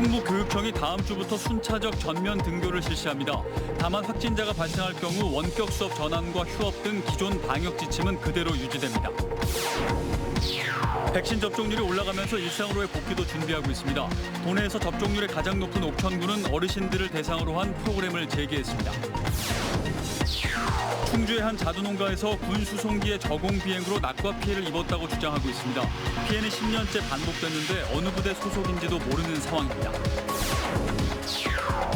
충북교육청이 다음 주부터 순차적 전면 등교를 실시합니다. 다만 확진자가 발생할 경우 원격 수업 전환과 휴업 등 기존 방역 지침은 그대로 유지됩니다. 백신 접종률이 올라가면서 일상으로의 복귀도 준비하고 있습니다. 도내에서 접종률이 가장 높은 옥천군은 어르신들을 대상으로 한 프로그램을 재개했습니다. 충주의 한 자두농가에서 군 수송기의 저공 비행으로 낙과 피해를 입었다고 주장하고 있습니다. 피해는 10년째 반복됐는데 어느 부대 소속인지도 모르는 상황입니다.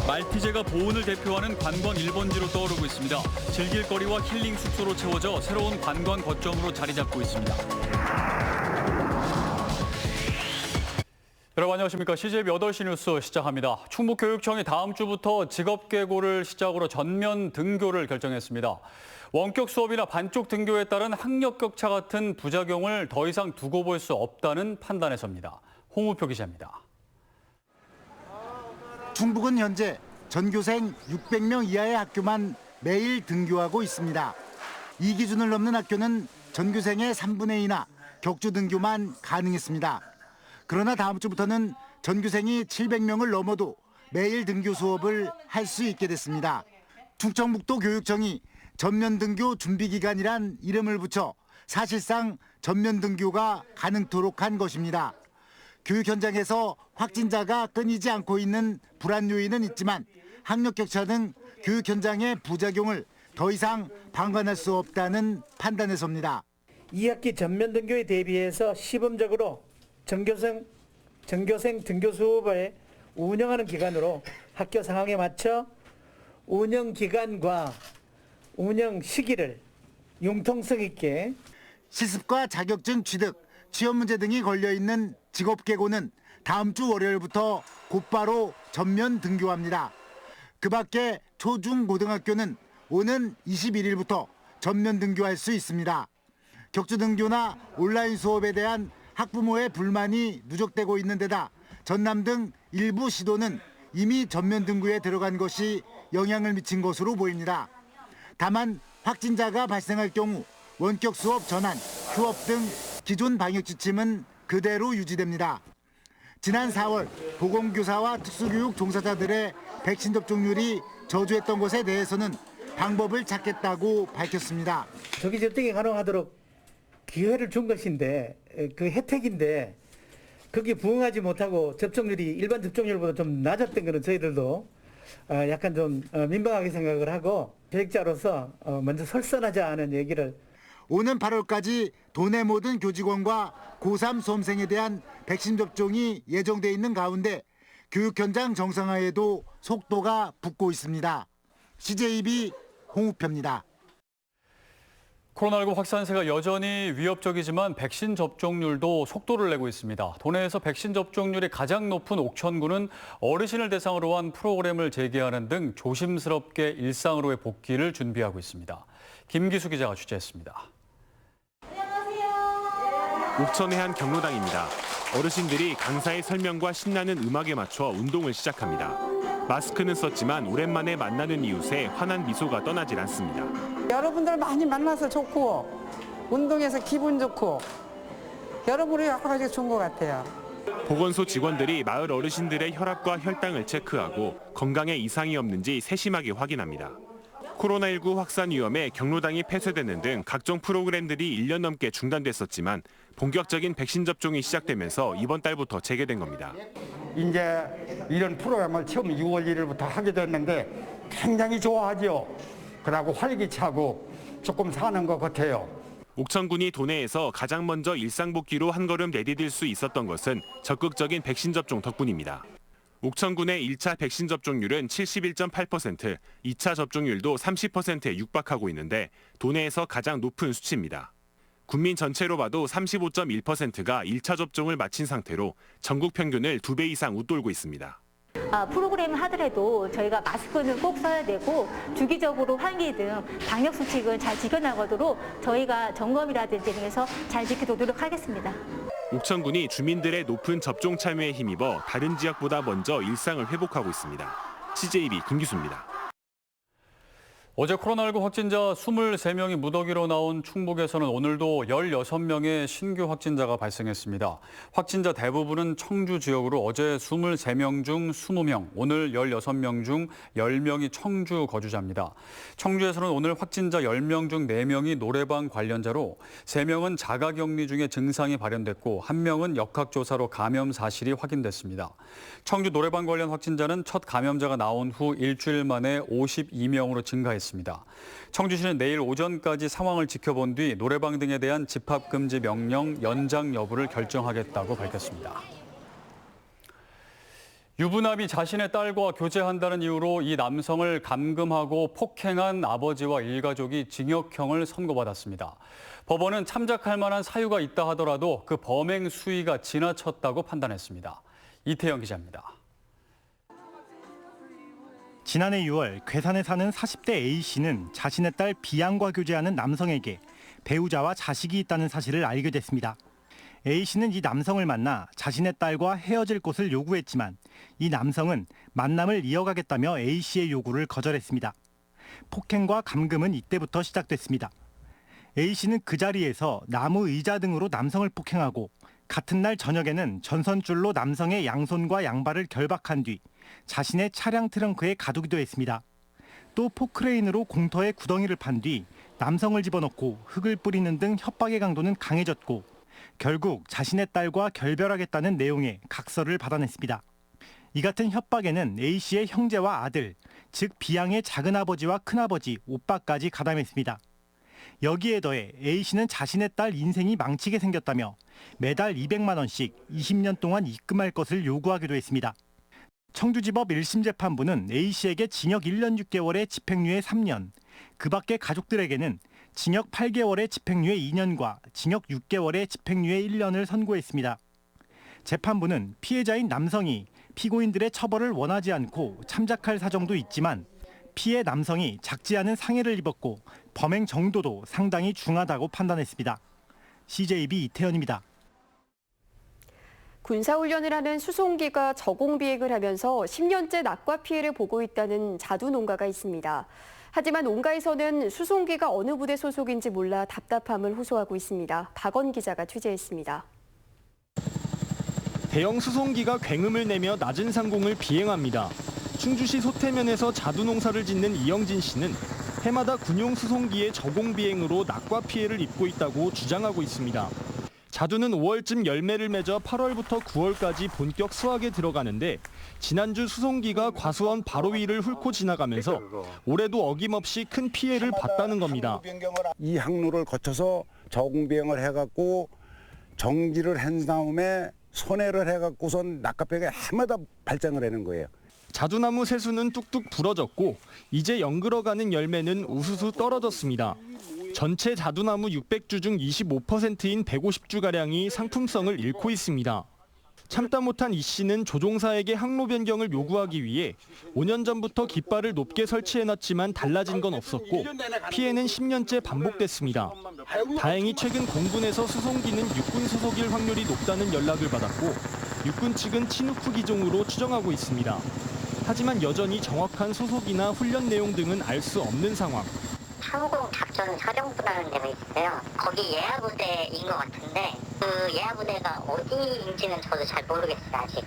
말티제가 보온을 대표하는 관광 1번지로 떠오르고 있습니다. 즐길 거리와 힐링 숙소로 채워져 새로운 관광 거점으로 자리 잡고 있습니다. 여러분 안녕하십니까. CJB 8시 뉴스 시작합니다. 충북교육청이 다음 주부터 직업계고를 시작으로 전면 등교를 결정했습니다. 원격 수업이나 반쪽 등교에 따른 학력 격차 같은 부작용을 더 이상 두고 볼 수 없다는 판단에서입니다. 홍우표 기자입니다. 충북은 현재 전교생 600명 이하의 학교만 매일 등교하고 있습니다. 이 기준을 넘는 학교는 전교생의 3분의 2나 격주 등교만 가능했습니다. 그러나 다음 주부터는 전교생이 700명을 넘어도 매일 등교 수업을 할 수 있게 됐습니다. 충청북도 교육청이 전면 등교 준비 기간이란 이름을 붙여 사실상 전면 등교가 가능토록 한 것입니다. 교육 현장에서 확진자가 끊이지 않고 있는 불안 요인은 있지만 학력 격차 등 교육 현장의 부작용을 더 이상 방관할 수 없다는 판단에서입니다. 2학기 전면 등교에 대비해서 시범적으로 전교생 등교 수업을 운영하는 기간으로 학교 상황에 맞춰 운영 기간과 운영 시기를 융통성 있게 실습과 자격증 취득, 취업 문제 등이 걸려있는 직업계고는 다음 주 월요일부터 곧바로 전면 등교합니다. 그 밖에 초, 중, 고등학교는 오는 21일부터 전면 등교할 수 있습니다. 격주 등교나 온라인 수업에 대한 학부모의 불만이 누적되고 있는 데다 전남 등 일부 시도는 이미 전면 등교에 들어간 것이 영향을 미친 것으로 보입니다. 다만 확진자가 발생할 경우 원격 수업 전환, 휴업 등 기존 방역 지침은 그대로 유지됩니다. 지난 4월 보건교사와 특수교육 종사자들의 백신 접종률이 저조했던 것에 대해서는 방법을 찾겠다고 밝혔습니다. 조기 접종이 가능하도록 기회를 준 것인데 그 혜택인데 거기에 부응하지 못하고 접종률이 일반 접종률보다 좀 낮았던 것은 저희들도 약간 좀 민망하게 생각을 하고 교육자로서 먼저 설선하자 하는 얘기를. 오는 8월까지 도내 모든 교직원과 고3 수험생에 대한 백신 접종이 예정돼 있는 가운데 교육 현장 정상화에도 속도가 붙고 있습니다. CJB 홍우표입니다. 코로나19 확산세가 여전히 위협적이지만 백신 접종률도 속도를 내고 있습니다. 도내에서 백신 접종률이 가장 높은 옥천군은 어르신을 대상으로 한 프로그램을 재개하는 등 조심스럽게 일상으로의 복귀를 준비하고 있습니다. 김기수 기자가 취재했습니다. 옥천의 한 경로당입니다. 어르신들이 강사의 설명과 신나는 음악에 맞춰 운동을 시작합니다. 마스크는 썼지만 오랜만에 만나는 이웃에 환한 미소가 떠나질 않습니다. 여러분들 많이 만나서 좋고 운동해서 기분 좋고 여러분이 여러 가지 좋은 것 같아요. 보건소 직원들이 마을 어르신들의 혈압과 혈당을 체크하고 건강에 이상이 없는지 세심하게 확인합니다. 코로나19 확산 위험에 경로당이 폐쇄되는 등 각종 프로그램들이 1년 넘게 중단됐었지만 본격적인 백신 접종이 시작되면서 이번 달부터 재개된 겁니다. 이제 이런 프로그램을 처음 6월 1일부터 하게 됐는데 굉장히 좋아하죠. 그러고 활기차고 조금 사는 것 같아요. 옥천군이 도내에서 가장 먼저 일상복귀로 한 걸음 내디딜 수 있었던 것은 적극적인 백신 접종 덕분입니다. 옥천군의 1차 백신 접종률은 71.8%, 2차 접종률도 30%에 육박하고 있는데 도내에서 가장 높은 수치입니다. 국민 전체로 봐도 35.1%가 1차 접종을 마친 상태로 전국 평균을 2배 이상 웃돌고 있습니다. 프로그램을 하더라도 저희가 마스크는 꼭 써야 되고 주기적으로 환기 등 방역 수칙을 잘 지켜나가도록 저희가 점검이라든지 등에서 잘 지키도록 노력하겠습니다. 옥천군이 주민들의 높은 접종 참여에 힘입어 다른 지역보다 먼저 일상을 회복하고 있습니다. CJB 김기수입니다. 어제 코로나19 확진자 23명이 무더기로 나온 충북에서는 오늘도 16명의 신규 확진자가 발생했습니다. 확진자 대부분은 청주 지역으로 어제 23명 중 20명, 오늘 16명 중 10명이 청주 거주자입니다. 청주에서는 오늘 확진자 10명 중 4명이 노래방 관련자로 3명은 자가격리 중에 증상이 발현됐고 1명은 역학조사로 감염 사실이 확인됐습니다. 청주 노래방 관련 확진자는 첫 감염자가 나온 후 일주일 만에 52명으로 증가했습니다. 청주시는 내일 오전까지 상황을 지켜본 뒤 노래방 등에 대한 집합금지 명령 연장 여부를 결정하겠다고 밝혔습니다. 유부남이 자신의 딸과 교제한다는 이유로 이 남성을 감금하고 폭행한 아버지와 일가족이 징역형을 선고받았습니다. 법원은 참작할 만한 사유가 있다 하더라도 그 범행 수위가 지나쳤다고 판단했습니다. 이태영 기자입니다. 지난해 6월 괴산에 사는 40대 A씨는 자신의 딸 B양과 교제하는 남성에게 배우자와 자식이 있다는 사실을 알게 됐습니다. A씨는 이 남성을 만나 자신의 딸과 헤어질 것을 요구했지만 이 남성은 만남을 이어가겠다며 A씨의 요구를 거절했습니다. 폭행과 감금은 이때부터 시작됐습니다. A씨는 그 자리에서 나무 의자 등으로 남성을 폭행하고 같은 날 저녁에는 전선줄로 남성의 양손과 양발을 결박한 뒤 자신의 차량 트렁크에 가두기도 했습니다. 또 포크레인으로 공터에 구덩이를 판 뒤 남성을 집어넣고 흙을 뿌리는 등 협박의 강도는 강해졌고 결국 자신의 딸과 결별하겠다는 내용의 각서를 받아냈습니다. 이 같은 협박에는 A씨의 형제와 아들, 즉 B양의 작은아버지와 큰아버지, 오빠까지 가담했습니다. 여기에 더해 A씨는 자신의 딸 인생이 망치게 생겼다며 매달 200만 원씩 20년 동안 입금할 것을 요구하기도 했습니다. 청주지법 1심 재판부는 A씨에게 징역 1년 6개월에 집행유예 3년, 그 밖의 가족들에게는 징역 8개월에 집행유예 2년과 징역 6개월에 집행유예 1년을 선고했습니다. 재판부는 피해자인 남성이 피고인들의 처벌을 원하지 않고 참작할 사정도 있지만 피해 남성이 작지 않은 상해를 입었고 범행 정도도 상당히 중하다고 판단했습니다. CJB 이태현입니다. 군사훈련을 하는 수송기가 저공 비행을 하면서 10년째 낙과 피해를 보고 있다는 자두 농가가 있습니다. 하지만 농가에서는 수송기가 어느 부대 소속인지 몰라 답답함을 호소하고 있습니다. 박원 기자가 취재했습니다. 대형 수송기가 굉음을 내며 낮은 상공을 비행합니다. 충주시 소태면에서 자두 농사를 짓는 이영진 씨는 해마다 군용 수송기의 저공 비행으로 낙과 피해를 입고 있다고 주장하고 있습니다. 자두는 5월쯤 열매를 맺어 8월부터 9월까지 본격 수확에 들어가는데 지난주 수송기가 과수원 바로 위를 훑고 지나가면서 올해도 어김없이 큰 피해를 봤다는 겁니다. 이 항로를 거쳐서 저공비행을 해갖고 정지를 한 다음에 선회를 해갖고선 낙하피해가 해마다 발생을 하는 거예요. 자두나무 새수는 뚝뚝 부러졌고 이제 연글어가는 열매는 우수수 떨어졌습니다. 전체 자두나무 600주 중 25%인 150주가량이 상품성을 잃고 있습니다. 참다 못한 이 씨는 조종사에게 항로 변경을 요구하기 위해 5년 전부터 깃발을 높게 설치해놨지만 달라진 건 없었고 피해는 10년째 반복됐습니다. 다행히 최근 공군에서 수송기는 육군 소속일 확률이 높다는 연락을 받았고 육군 측은 치누크 기종으로 추정하고 있습니다. 하지만 여전히 정확한 소속이나 훈련 내용 등은 알 수 없는 상황. 항공 작전 사령부라는 데가 있어요. 거기 예하부대인 것 같은데 그 예하부대가 어디인지는 저도 잘 모르겠어요, 아직.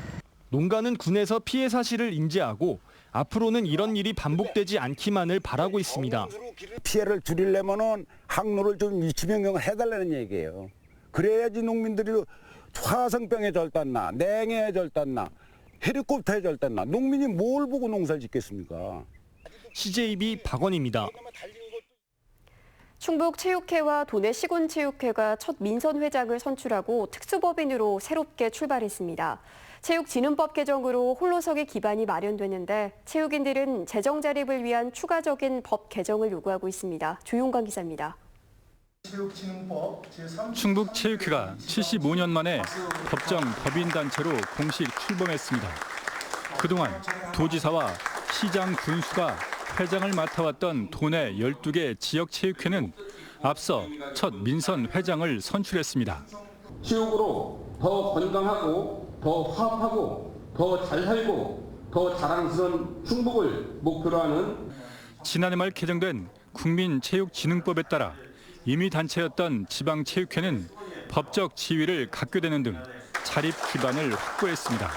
농가는 군에서 피해 사실을 인지하고 앞으로는 이런 일이 반복되지 않기만을 바라고 있습니다. 피해를 줄이려면은 항로를 좀 위치 변경을 해달라는 얘기예요. 그래야지 농민들이 화성병에 절단나, 냉해에 절단나, 헬리콥터에 절단나, 농민이 뭘 보고 농사를 짓겠습니까? CJB 박원입니다. 충북체육회와 도내시군체육회가 첫 민선회장을 선출하고 특수법인으로 새롭게 출발했습니다. 체육진흥법 개정으로 홀로서기 기반이 마련되는데 체육인들은 재정 자립을 위한 추가적인 법 개정을 요구하고 있습니다. 조용관 기자입니다. 충북체육회가 75년 만에 법정 법인단체로 공식 출범했습니다. 그동안 도지사와 시장 군수가 회장을 맡아왔던 도내 12개 지역체육회는 앞서 첫 민선 회장을 선출했습니다. 체육으로 더 건강하고 더 화합하고 더 잘 살고 더 자랑스러운 충북을 목표로 하는 지난해 말 개정된 국민체육진흥법에 따라 임의 단체였던 지방체육회는 법적 지위를 갖게 되는 등 자립 기반을 확보했습니다.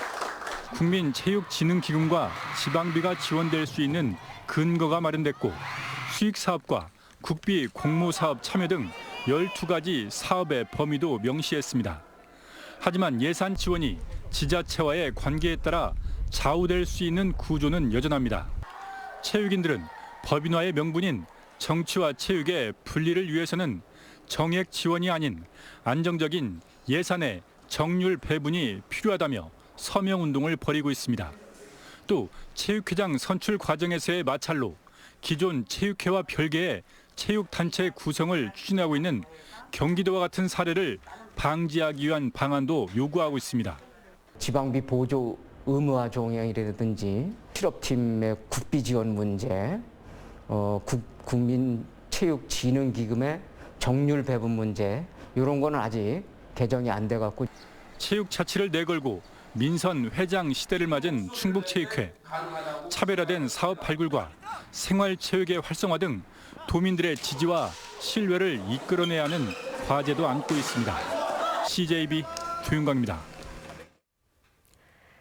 국민체육진흥기금과 지방비가 지원될 수 있는 근거가 마련됐고 수익사업과 국비 공모사업 참여 등 12가지 사업의 범위도 명시했습니다. 하지만 예산 지원이 지자체와의 관계에 따라 좌우될 수 있는 구조는 여전합니다. 체육인들은 법인화의 명분인 정치와 체육의 분리를 위해서는 정액 지원이 아닌 안정적인 예산의 정률 배분이 필요하다며 서명운동을 벌이고 있습니다. 또 체육회장 선출 과정에서의 마찰로 기존 체육회와 별개의 체육단체 구성을 추진하고 있는 경기도와 같은 사례를 방지하기 위한 방안도 요구하고 있습니다. 지방비 보조 의무화 종영이라든지 실업팀의 국비 지원 문제, 국민체육진흥기금의 정률 배분 문제 이런 거는 아직 개정이 안 돼갖고 체육 자치를 내걸고 민선 회장 시대를 맞은 충북체육회. 차별화된 사업 발굴과 생활체육의 활성화 등 도민들의 지지와 신뢰를 이끌어내야 하는 과제도 안고 있습니다. CJB 조윤광입니다.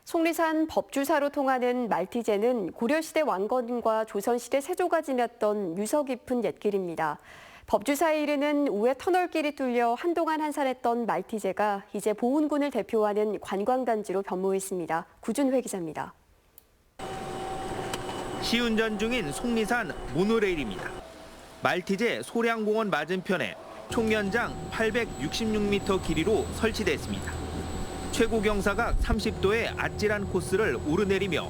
속리산 법주사로 통하는 말티제는 고려시대 왕건과 조선시대 세조가 지났던 유서 깊은 옛길입니다. 법주사에 이르는 우회 터널길이 뚫려 한동안 한산했던 말티제가 이제 보은군을 대표하는 관광단지로 변모했습니다. 구준회 기자입니다. 시운전 중인 속리산 모노레일입니다. 말티제 소량공원 맞은편에 총 연장 866m 길이로 설치됐습니다. 최고 경사각 30도의 아찔한 코스를 오르내리며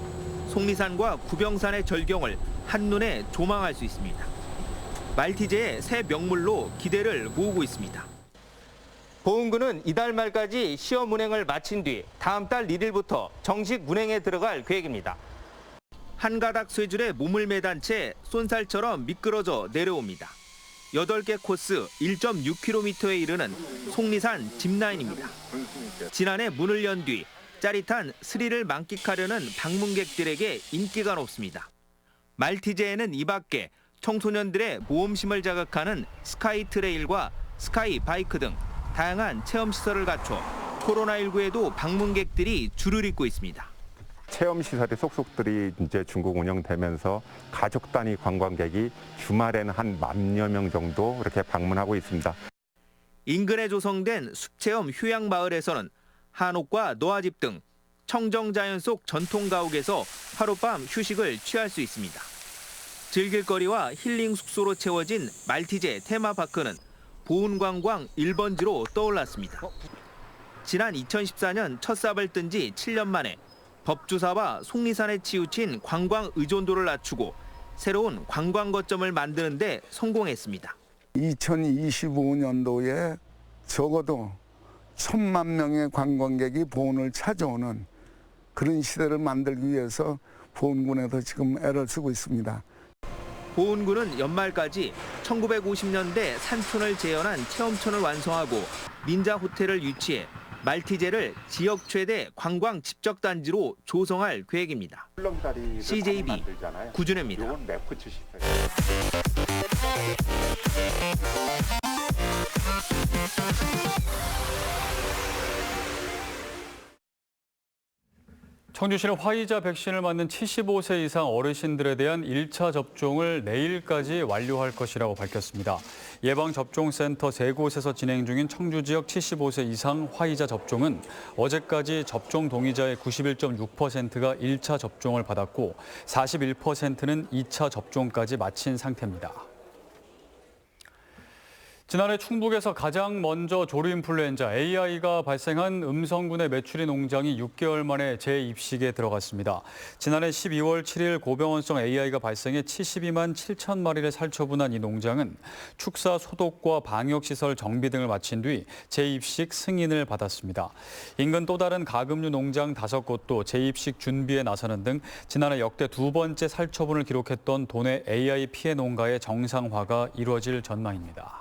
속리산과 구병산의 절경을 한눈에 조망할 수 있습니다. 말티제의 새 명물로 기대를 모으고 있습니다. 보은군은 이달 말까지 시험 운행을 마친 뒤 다음 달 1일부터 정식 운행에 들어갈 계획입니다. 한 가닥 쇠줄에 몸을 매단 채 쏜살처럼 미끄러져 내려옵니다. 8개 코스 1.6km에 이르는 속리산 짚라인입니다. 지난해 문을 연 뒤 짜릿한 스릴을 만끽하려는 방문객들에게 인기가 높습니다. 말티제에는 이 밖에 청소년들의 모험심을 자극하는 스카이 트레일과 스카이 바이크 등 다양한 체험시설을 갖춰 코로나19에도 방문객들이 줄을 잇고 있습니다. 체험시설이 속속들이 이제 중국 운영되면서 가족 단위 관광객이 주말에는 한 10,000여 명 정도 이렇게 방문하고 있습니다. 인근에 조성된 숲체험 휴양마을에서는 한옥과 노아집 등 청정자연 속 전통가옥에서 하룻밤 휴식을 취할 수 있습니다. 즐길거리와 힐링 숙소로 채워진 말티제 테마파크는 보은관광 1번지로 떠올랐습니다. 지난 2014년 첫 삽을 뜬 지 7년 만에 법주사와 속리산에 치우친 관광 의존도를 낮추고 새로운 관광 거점을 만드는 데 성공했습니다. 2025년도에 적어도 1,000만 명의 관광객이 보은을 찾아오는 그런 시대를 만들기 위해서 보은군에서 지금 애를 쓰고 있습니다. 보은군은 연말까지 1950년대 산촌을 재현한 체험촌을 완성하고 민자 호텔을 유치해 말티제를 지역 최대 관광 집적단지로 조성할 계획입니다. CJB 구준혜입니다. 청주시는 화이자 백신을 맞는 75세 이상 어르신들에 대한 1차 접종을 내일까지 완료할 것이라고 밝혔습니다. 예방접종센터 3곳에서 진행 중인 청주 지역 75세 이상 화이자 접종은 어제까지 접종 동의자의 91.6%가 1차 접종을 받았고 41%는 2차 접종까지 마친 상태입니다. 지난해 충북에서 가장 먼저 조류인플루엔자 AI가 발생한 음성군의 메추리 농장이 6개월 만에 재입식에 들어갔습니다. 지난해 12월 7일 고병원성 AI가 발생해 72만 7천 마리를 살처분한 이 농장은 축사 소독과 방역시설 정비 등을 마친 뒤 재입식 승인을 받았습니다. 인근 또 다른 가금류 농장 5곳도 재입식 준비에 나서는 등 지난해 역대 2번째 살처분을 기록했던 도내 AI 피해 농가의 정상화가 이루어질 전망입니다.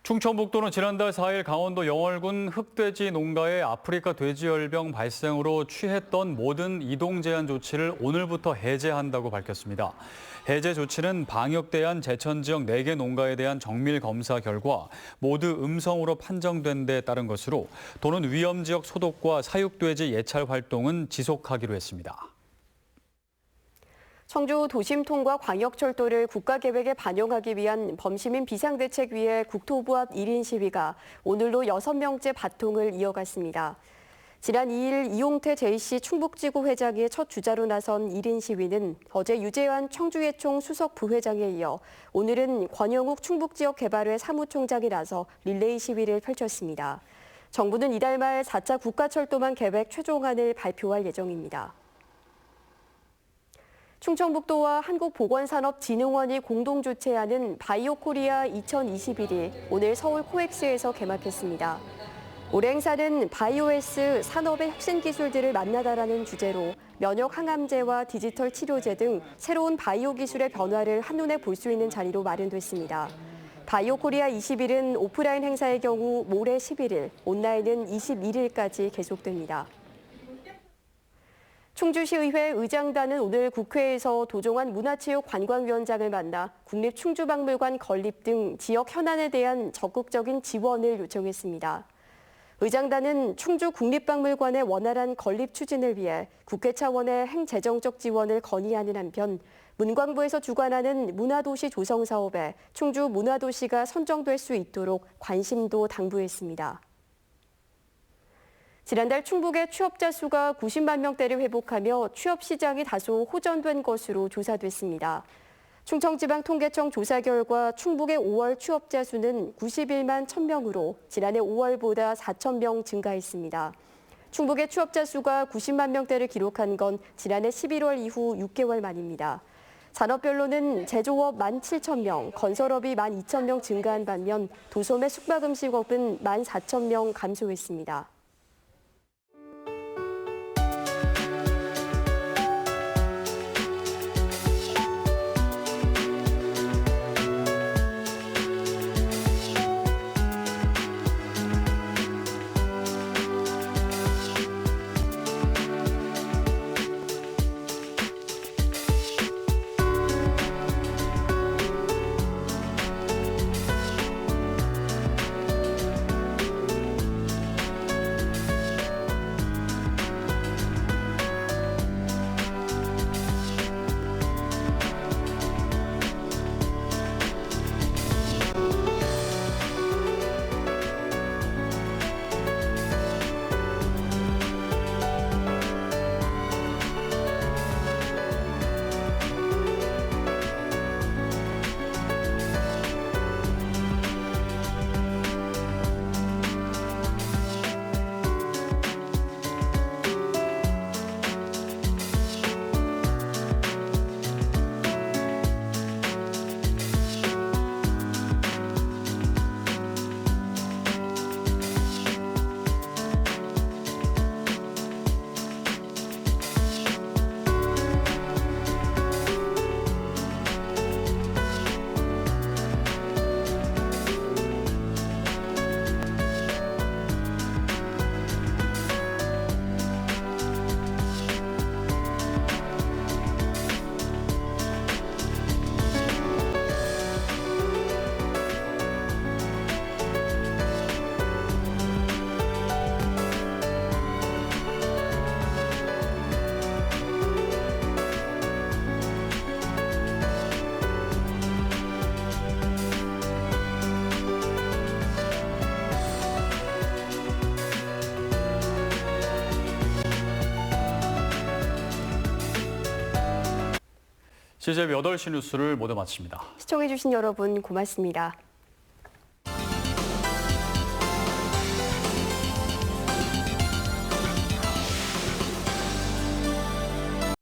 충청북도는 지난달 4일 강원도 영월군 흑돼지 농가의 아프리카 돼지열병 발생으로 취했던 모든 이동 제한 조치를 오늘부터 해제한다고 밝혔습니다. 해제 조치는 방역대안 제천 지역 4개 농가에 대한 정밀 검사 결과 모두 음성으로 판정된 데 따른 것으로 도는 위험 지역 소독과 사육돼지 예찰 활동은 지속하기로 했습니다. 청주 도심통과 광역철도를 국가계획에 반영하기 위한 범시민 비상대책위의 국토부 앞 1인 시위가 오늘로 6명째 바통을 이어갔습니다. 지난 2일 이용태 제2씨 충북지구 회장이 첫 주자로 나선 1인 시위는 어제 유재환 청주예총 수석 부회장에 이어 오늘은 권영욱 충북지역개발회 사무총장이 나서 릴레이 시위를 펼쳤습니다. 정부는 이달 말 4차 국가철도망 계획 최종안을 발표할 예정입니다. 충청북도와 한국보건산업진흥원이 공동 주최하는 바이오코리아 2021이 오늘 서울 코엑스에서 개막했습니다. 올해 행사는 바이오에스 산업의 혁신 기술들을 만나다라는 주제로 면역 항암제와 디지털 치료제 등 새로운 바이오 기술의 변화를 한눈에 볼 수 있는 자리로 마련됐습니다. 바이오코리아 21은 오프라인 행사의 경우 모레 11일, 온라인은 21일까지 계속됩니다. 충주시의회 의장단은 오늘 국회에서 도종환 문화체육관광위원장을 만나 국립충주박물관 건립 등 지역 현안에 대한 적극적인 지원을 요청했습니다. 의장단은 충주 국립박물관의 원활한 건립 추진을 위해 국회 차원의 행재정적 지원을 건의하는 한편 문광부에서 주관하는 문화도시 조성 사업에 충주 문화도시가 선정될 수 있도록 관심도 당부했습니다. 지난달 충북의 취업자 수가 90만 명대를 회복하며 취업 시장이 다소 호전된 것으로 조사됐습니다. 충청지방통계청 조사 결과 충북의 5월 취업자 수는 91만 1,000명으로 지난해 5월보다 4,000명 증가했습니다. 충북의 취업자 수가 90만 명대를 기록한 건 지난해 11월 이후 6개월 만입니다. 산업별로는 제조업 17,000명, 건설업이 12,000명 증가한 반면 도소매 숙박음식업은 14,000명 감소했습니다. CJB 8시 뉴스를 모두 마칩니다. 시청해주신 여러분 고맙습니다.